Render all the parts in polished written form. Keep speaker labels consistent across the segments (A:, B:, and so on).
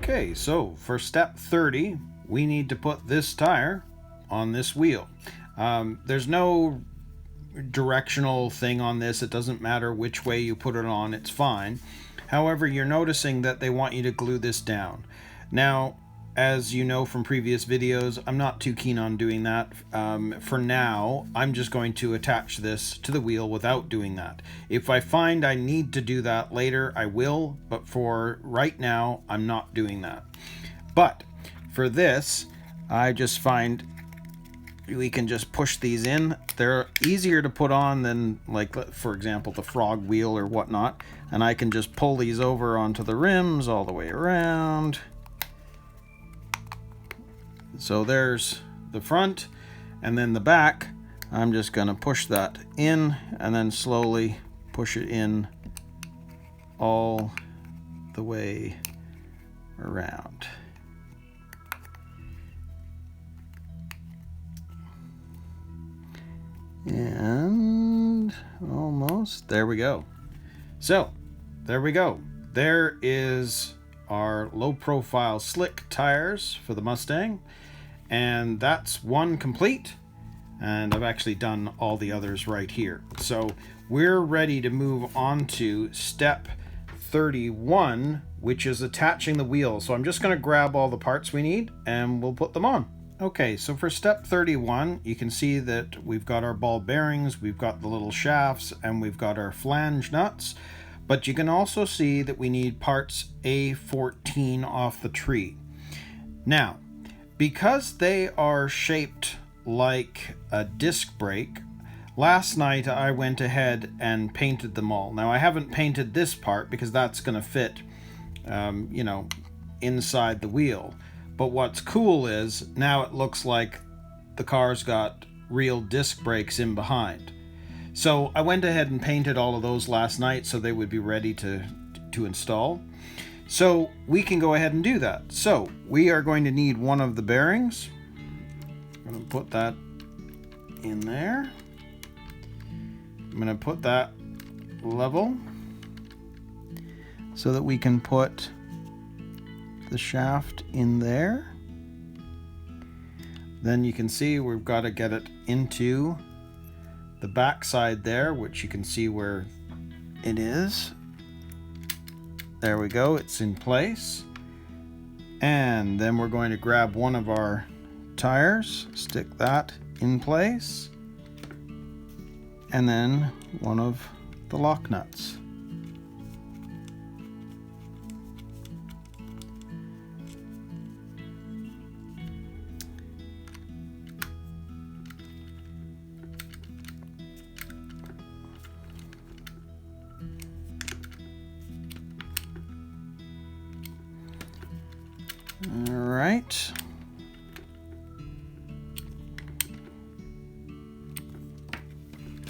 A: Okay, so for step 30, we need to put this tire on this wheel. There's no directional thing on this. It doesn't matter which way you put it on, it's fine. However, you're noticing that they want you to glue this down. Now, as you know from previous videos, I'm not too keen on doing that. For now, I'm just going to attach this to the wheel without doing that. If I find I need to do that later, I will, but for right now, I'm not doing that. But for this, I just find we can just push these in. They're easier to put on than, like, for example, the frog wheel or whatnot. And I can just pull these over onto the rims all the way around. So there's the front, and then the back, I'm just going to push that in and then slowly push it in all the way around. And almost, there we go. So there we go. There is our low profile slick tires for the Mustang, and that's one complete, and I've actually done all the others right here. So we're ready to move on to step 31, which is attaching the wheel. So I'm just going to grab all the parts we need and we'll put them on. Okay, so for step 31, you can see that we've got our ball bearings, we've got the little shafts, and we've got our flange nuts. But you can also see that we need parts A14 off the tree. Now, because they are shaped like a disc brake, last night I went ahead and painted them all. Now, I haven't painted this part because that's going to fit, you know, inside the wheel. But what's cool is now it looks like the car's got real disc brakes in behind. So I went ahead and painted all of those last night so they would be ready to install. So we can go ahead and do that. So we are going to need one of the bearings. I'm going to put that in there. I'm going to put that level so that we can put the shaft in there. Then you can see we've got to get it into the back side there, which you can see where it is. There we go, it's in place. And then we're going to grab one of our tires, stick that in place, and then one of the lock nuts. All right.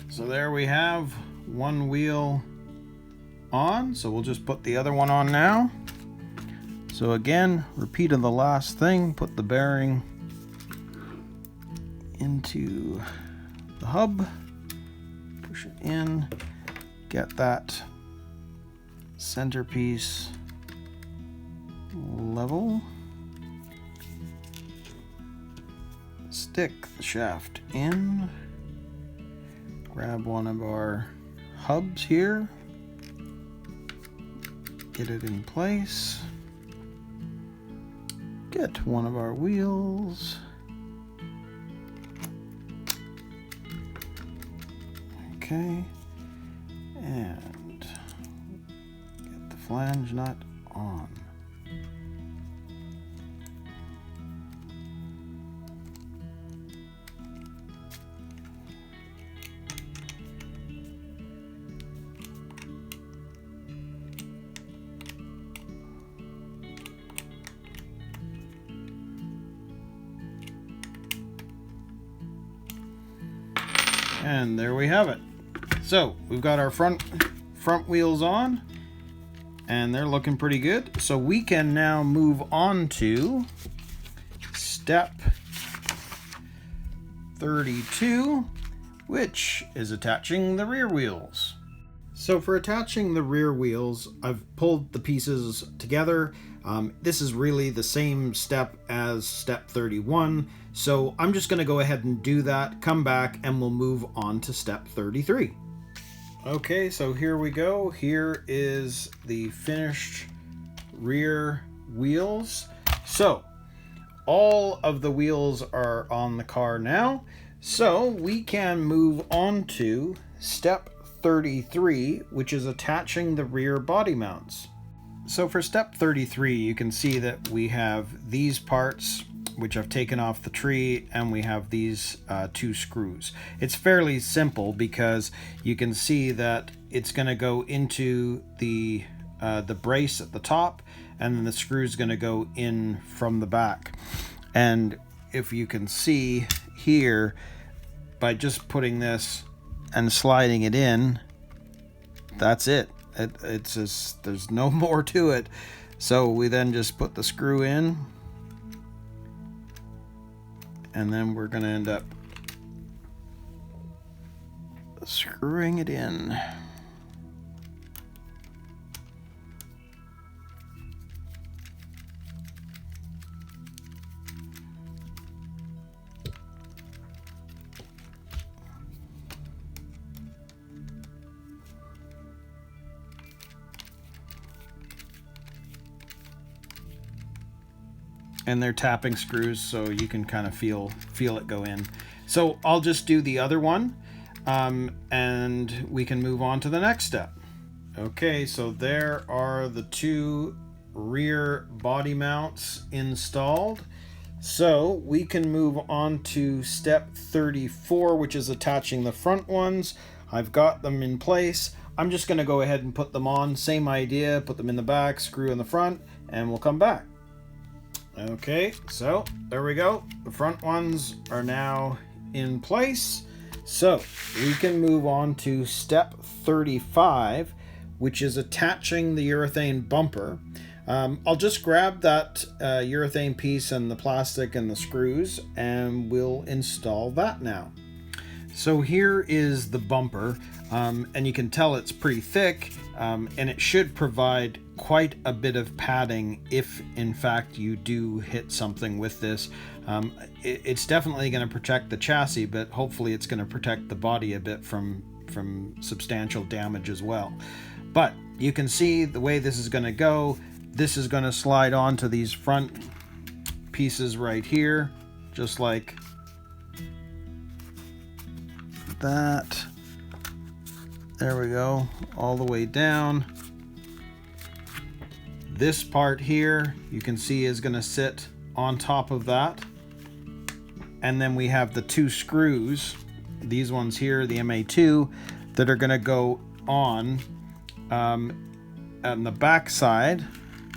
A: So there we have one wheel on. So we'll just put the other one on now. So again, repeat of the last thing, put the bearing into the hub, push it in, get that centerpiece level. Stick the shaft in, grab one of our hubs here, get it in place, get one of our wheels, okay, and get the flange nut on. And there we have it. So we've got our front wheels on, and they're looking pretty good. So we can now move on to step 32, which is attaching the rear wheels. So for attaching the rear wheels, I've pulled the pieces together. This is really the same step as step 31, so I'm just going to go ahead and do that, come back, and we'll move on to step 33. Okay, so here we go. Here is the finished rear wheels. So all of the wheels are on the car now, so we can move on to step 33, which is attaching the rear body mounts. So for step 33, you can see that we have these parts which I've taken off the tree, and we have these two screws. It's fairly simple because you can see that it's going to go into the brace at the top, and then the screw is going to go in from the back. And if you can see here, by just putting this and sliding it in, that's it. It's just, there's no more to it. So we then just put the screw in, and then we're going to end up screwing it in. And they're tapping screws, so you can kind of feel it go in. So I'll just do the other one, and we can move on to the next step. Okay, so there are the two rear body mounts installed. So we can move on to step 34, which is attaching the front ones. I've got them in place. I'm just going to go ahead and put them on. Same idea, put them in the back, screw in the front, and we'll come back. Okay, so there we go. The front ones are now in place. So we can move on to step 35, which is attaching the urethane bumper. I'll just grab that urethane piece and the plastic and the screws, and we'll install that now. So here is the bumper, and you can tell it's pretty thick, and it should provide quite a bit of padding if in fact you do hit something with this. It's definitely going to protect the chassis, but hopefully it's going to protect the body a bit from substantial damage as well. But you can see the way this is going to go. This is going to slide onto these front pieces right here, just like that. There we go, all the way down. This part here, you can see, is going to sit on top of that. And then we have the two screws, these ones here, the MA2, that are going to go on the back side.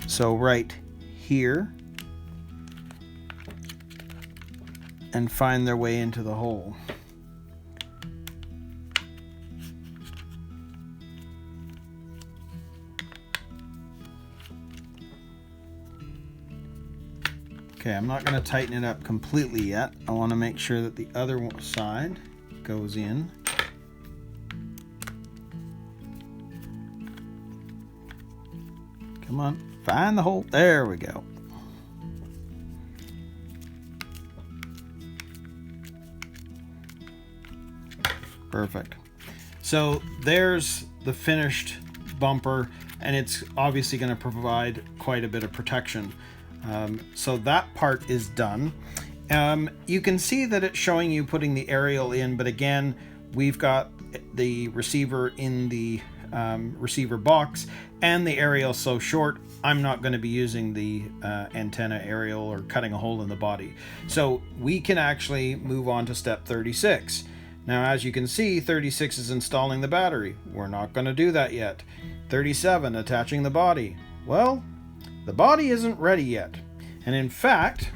A: So right here, and find their way into the hole. Okay, I'm not going to tighten it up completely yet. I want to make sure that the other side goes in. Come on, find the hole. There we go. Perfect. So there's the finished bumper, and it's obviously going to provide quite a bit of protection. So that part is done. You can see that it's showing you putting the aerial in, but again, we've got the receiver in the receiver box, and the aerial so short, I'm not going to be using the antenna aerial or cutting a hole in the body. So we can actually move on to step 36. Now, as you can see, 36 is installing the battery. We're not going to do that yet. 37, attaching the body. Well, the body isn't ready yet. And in fact,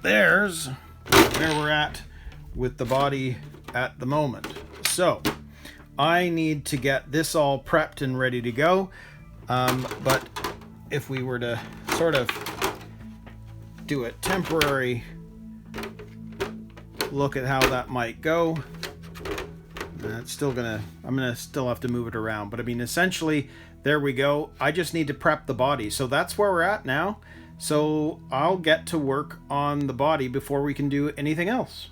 A: there's where we're at with the body at the moment. So I need to get this all prepped and ready to go. But if we were to sort of do a temporary look at how that might go, It's still gonna, I'm gonna still have to move it around, but I mean, essentially, there we go. I just need to prep the body. So that's where we're at now. So I'll get to work on the body before we can do anything else.